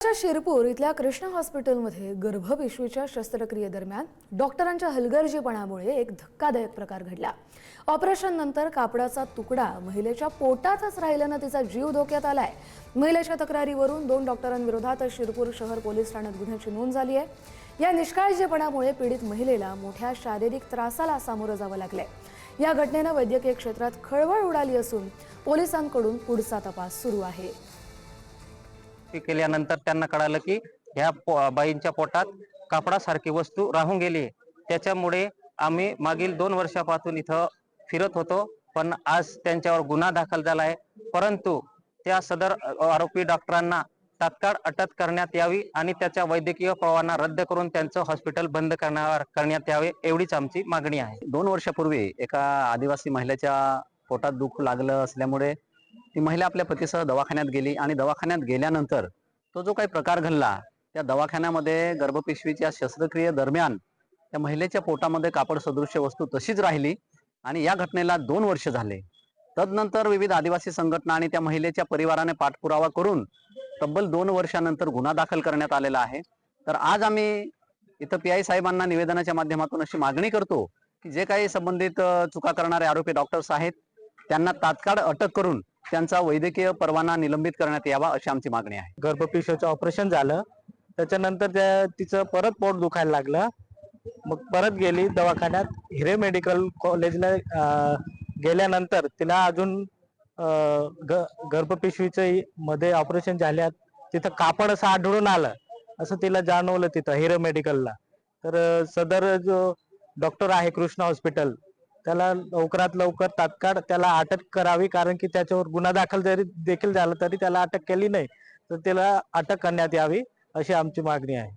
शिरपूर इथल्या कृष्णा हॉस्पिटलमध्ये गर्भपिशवीच्या शस्त्रक्रियेदरम्यान डॉक्टरांच्या हलगर्जीपणामुळे एक धक्कादायक प्रकार घडला। ऑपरेशन नंतर कापडाचा तुकडा महिलेच्या पोटातच राहिल्याने तिचा जीव धोक्यात आलाय। महिलेच्या तक्रारीवरून 2 डॉक्टरांविरोधात शिरपूर शहर पोलीस ठाण्यात गुन्ह्याची नोंद झाली आहे। या निष्काळजीपणामुळे पीडित महिलेला मोठ्या शारीरिक त्रासाला सामोरं जावं लागलंय। या घटनेने वैद्यकीय क्षेत्रात खळबळ उडाली असून पोलिसांकडून पुढचा तपास सुरू आहे। केल्यानंतर त्यांना कळालं की ह्या बाईंच्या पोटात कापडासारखी वस्तू राहून गेली। त्याच्यामुळे आम्ही मागील 2 वर्षापासून इथं फिरत होतो, पण आज त्यांच्यावर गुन्हा दाखल झाला आहे। परंतु त्या सदर आरोपी डॉक्टरांना तात्काळ अटक करण्यात यावी आणि त्याचा वैद्यकीय परवाना रद्द करून त्यांचं हॉस्पिटल बंद करण्यात यावे, एवढीच आमची मागणी आहे। 2 वर्षापूर्वी एका आदिवासी महिलेच्या पोटात दुख लागलं असल्यामुळे ती महिला आपल्या पतीसह दवाखान्यात गेली आणि दवाखान्यात गेल्यानंतर तो जो काही प्रकार घडला, त्या दवाखान्यामध्ये गर्भपिशवीच्या शस्त्रक्रियेदरम्यान त्या महिलेच्या पोटामध्ये कापड सदृश्य वस्तू तशीच राहिली आणि या घटनेला 2 वर्ष झाले। तदनंतर विविध आदिवासी संघटना आणि त्या महिलेच्या परिवाराने पाठपुरावा करून तब्बल 2 वर्षानंतर गुन्हा दाखल करण्यात आलेला आहे। तर आज आम्ही इथं PI साहेबांना निवेदनाच्या माध्यमातून अशी मागणी करतो की जे काही संबंधित चुका करणारे आरोपी डॉक्टर्स आहेत त्यांना तात्काळ अटक करून त्यांचा वैद्यकीय परवाना निलंबित करण्यात यावा, अशी आमची मागणी आहे। गर्भपिशवीचं ऑपरेशन झालं, त्याच्यानंतर तिचं परत पोट दुखायला लागलं। मग परत गेली दवाखान्यात, हिरे मेडिकल कॉलेजला गेल्यानंतर तिला अजून गर्भपिशवीचं मध्ये ऑपरेशन झाल्यात तिथं कापड असं आढळून आलं, असं तिला जाणवलं तिथं हिरे मेडिकलला। तर सदर जो डॉक्टर आहे कृष्णा हॉस्पिटल, त्याला लवकरात लवकर तात्काळ त्याला अटक करावी, कारण की त्याच्यावर गुन्हा दाखल जरी देखील झाला तरी त्याला अटक केली नाही, तर त्याला अटक करण्यात यावी अशी आमची मागणी आहे।